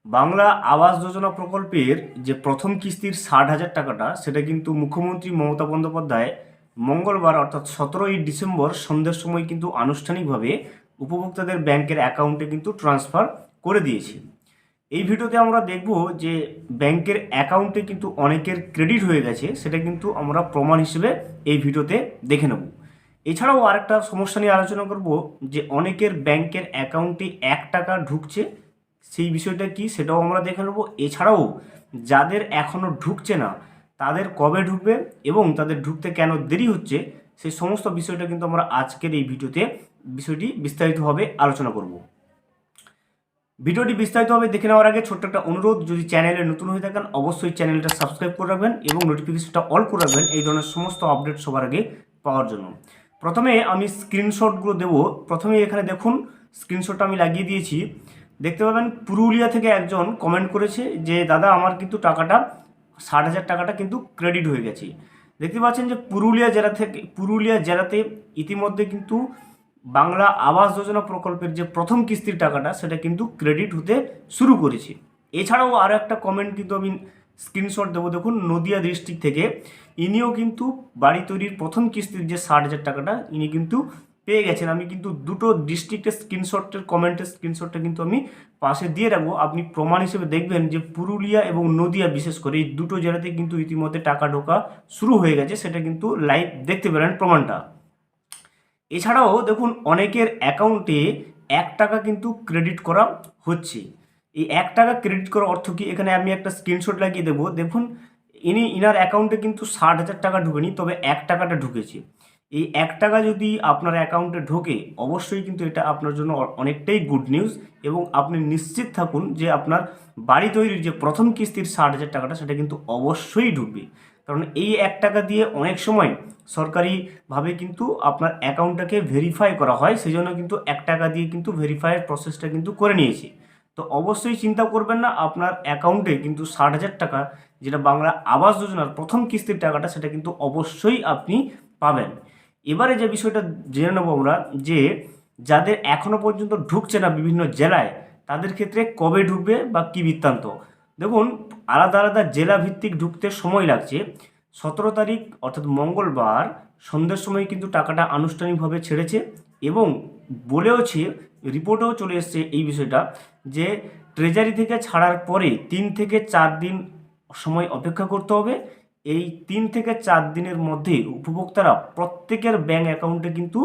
বাংলা আবাস যোজনা প্রকল্পের যে প্রথম কিস্তির 60,000 টাকাটা সেটা কিন্তু মুখ্যমন্ত্রী মমতা বন্দ্যোপাধ্যায় মঙ্গলবার অর্থাৎ 17ই ডিসেম্বর সন্ধ্যের সময় কিন্তু আনুষ্ঠানিকভাবে উপভোক্তাদের ব্যাংকের অ্যাকাউন্টে কিন্তু ট্রান্সফার করে দিয়েছে। এই ভিডিওতে আমরা দেখব যে ব্যাংকের অ্যাকাউন্টে কিন্তু অনেকের ক্রেডিট হয়ে গেছে, সেটা কিন্তু আমরা প্রমাণ হিসেবে এই ভিডিওতে দেখে নেব। এছাড়াও আরেকটা সমস্যা নিয়ে আলোচনা করব যে অনেকের ব্যাংকের অ্যাকাউন্টে 1 টাকা ঢুকছে, সেই বিষয়টা কি সেটাও আমরা দেখে নেব। এছাড়াও যাদের এখনও ঢুকছে না তাদের কবে ঢুকবে এবং তাদের ঢুকতে কেন দেরি হচ্ছে, সেই সমস্ত বিষয়টা কিন্তু আমরা আজকের এই ভিডিওতে বিষয়টি বিস্তারিতভাবে আলোচনা করব। ভিডিওটি বিস্তারিতভাবে দেখে নেওয়ার আগে ছোট্ট একটা অনুরোধ, যদি চ্যানেলে নতুন হয়ে থাকেন অবশ্যই চ্যানেলটা সাবস্ক্রাইব করে রাখবেন এবং নোটিফিকেশনটা অল করে রাখবেন এই ধরনের সমস্ত আপডেট সবার আগে পাওয়ার জন্য। প্রথমে আমি স্ক্রিনশটগুলো দেব। প্রথমে এখানে দেখুন, স্ক্রিনশটটা আমি লাগিয়ে দিয়েছি। দেখতে পাবেন পুরুলিয়া থেকে একজন কমেন্ট করেছে যে দাদা আমার কিন্তু টাকাটা 60,000 টাকাটা কিন্তু ক্রেডিট হয়ে গেছে। দেখতে পাচ্ছেন যে পুরুলিয়া জেলাতে ইতিমধ্যে কিন্তু বাংলা আবাস যোজনা প্রকল্পের যে প্রথম কিস্তির টাকাটা সেটা কিন্তু ক্রেডিট হতে শুরু করেছে। এছাড়াও আরও একটা কমেন্ট কিন্তু আমি স্ক্রিনশট দেবো, দেখুন নদিয়া ডিস্ট্রিক্ট থেকে ইনিও কিন্তু বাড়ি তৈরির প্রথম কিস্তির যে 60,000 টাকাটা ইনি কিন্তু পেয়ে গেছেন। আমি কিন্তু দুটো ডিস্ট্রিক্টের কমেন্টের স্ক্রিনশটটা কিন্তু আমি পাশে দিয়ে রাখবো, আপনি প্রমাণ হিসেবে দেখবেন যে পুরুলিয়া এবং নদিয়া বিশেষ করে এই দুটো জেলাতে কিন্তু ইতিমধ্যে টাকা ঢোকা শুরু হয়ে গেছে, সেটা কিন্তু লাইভ দেখতে পেলেন প্রমাণটা। এছাড়াও দেখুন অনেকের অ্যাকাউন্টে 1 টাকা কিন্তু ক্রেডিট করা হচ্ছে। এই 1 টাকা ক্রেডিট করার অর্থ কি, এখানে আমি একটা স্ক্রিনশট লাগিয়ে দেবো। দেখুন ইনার অ্যাকাউন্টে কিন্তু 60,000 টাকা ঢুকেনি, তবে 1 টাকাটা ঢুকেছে। এই 1 টাকা যদি আপনার অ্যাকাউন্টে ঢোকে অবশ্যই কিন্তু এটা আপনার জন্য অনেকটাই গুড নিউজ এবং আপনি নিশ্চিত থাকুন যে আপনার বাড়ি তৈরির যে প্রথম কিস্তির 60,000 টাকাটা সেটা কিন্তু অবশ্যই ঢুকবে। কারণ এই 1 টাকা দিয়ে অনেক সময় সরকারিভাবে কিন্তু আপনার অ্যাকাউন্টটাকে ভেরিফাই করা হয়, সেই জন্য কিন্তু 1 টাকা দিয়ে কিন্তু ভেরিফাইয়ের প্রসেসটা কিন্তু করে নিয়েছে। তো অবশ্যই চিন্তা করবেন না, আপনার অ্যাকাউন্টে কিন্তু 60,000 টাকা যেটা বাংলা আবাস যোজনার প্রথম কিস্তির টাকাটা সেটা কিন্তু অবশ্যই আপনি পাবেন। এবারে যে বিষয়টা জেনে নেব আমরা যে যাদের এখনও পর্যন্ত ঢুকছে না বিভিন্ন জেলায়, তাদের ক্ষেত্রে কবে ঢুকবে বা কী বৃত্তান্ত। দেখুন আলাদা আলাদা জেলা ভিত্তিক ঢুকতে সময় লাগছে। 17 তারিখ অর্থাৎ মঙ্গলবার সন্ধ্যের সময় কিন্তু টাকাটা আনুষ্ঠানিকভাবে ছেড়েছে এবং বলেওছে, রিপোর্টেও চলে এসছে এই বিষয়টা যে ট্রেজারি থেকে ছাড়ার পরে 3 থেকে 4 দিন সময় অপেক্ষা করতে হবে। এই 3 থেকে 4 দিনের মধ্যে উপভোক্তারা প্রত্যেকের ব্যাঙ্ক অ্যাকাউন্টে কিন্তু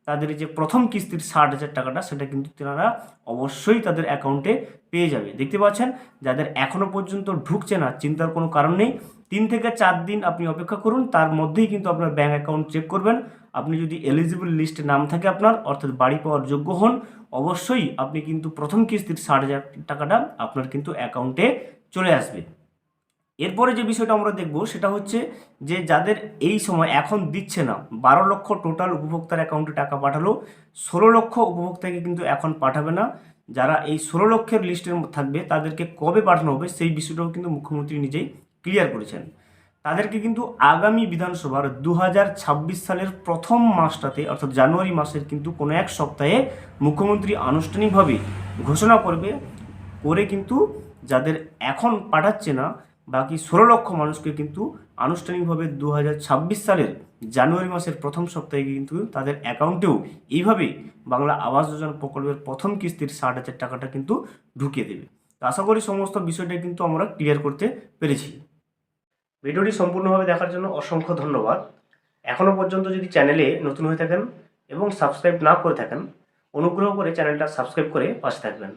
তাদের যে প্রথম কিস্তির 60,000 টাকাটা সেটা কিন্তু তারা অবশ্যই তাদের অ্যাকাউন্টে পেয়ে যাবে। দেখতে পাচ্ছেন যাদের এখনও পর্যন্ত ঢুকছে না চিন্তার কোনো কারণ নেই, 3 থেকে 4 দিন আপনি অপেক্ষা করুন, তার মধ্যেই কিন্তু আপনার ব্যাঙ্ক অ্যাকাউন্ট চেক করবেন। আপনি যদি এলিজিবল লিস্টে নাম থাকে আপনার অর্থাৎ বাড়ি পাওয়ার যোগ্য হন, অবশ্যই আপনি কিন্তু প্রথম কিস্তির 60,000 টাকাটা আপনার কিন্তু অ্যাকাউন্টে চলে আসবে। এরপরে যে বিষয়টা আমরা দেখব সেটা হচ্ছে যে যাদের এই সময় এখন দিচ্ছে না, 12 লক্ষ টোটাল উপভোক্তার অ্যাকাউন্টে টাকা পাঠালো, 16 লক্ষ উপভোক্তাকে কিন্তু এখন পাঠাবে না। যারা এই 16 লক্ষের লিস্টের থাকবে তাদেরকে কবে পাঠানো হবে সেই বিষয়টাও কিন্তু মুখ্যমন্ত্রী নিজেই ক্লিয়ার করেছেন। তাদেরকে কিন্তু আগামী বিধানসভার 2026 সালের প্রথম মাসটাতে অর্থাৎ জানুয়ারি মাসের কিন্তু কোনো এক সপ্তাহে মুখ্যমন্ত্রী আনুষ্ঠানিকভাবে ঘোষণা করে কিন্তু যাদের এখন পাঠাচ্ছে না বাকি 16 লক্ষ মানুষকে কিন্তু আনুষ্ঠানিকভাবে 2026 সালের জানুয়ারি মাসের প্রথম সপ্তাহে কিন্তু তাদের অ্যাকাউন্টেও এইভাবে বাংলা আবাস যোজনা প্রকল্পের প্রথম কিস্তির 60,000 টাকাটা কিন্তু ঢুকিয়ে দেবে। তো আশা করি সমস্ত বিষয়টা কিন্তু আমরা ক্লিয়ার করতে পেরেছি। ভিডিওটি সম্পূর্ণভাবে দেখার জন্য অসংখ্য ধন্যবাদ। এখনও পর্যন্ত যদি চ্যানেলে নতুন হয়ে থাকেন এবং সাবস্ক্রাইব না করে থাকেন, অনুগ্রহ করে চ্যানেলটা সাবস্ক্রাইব করে পাশে থাকবেন।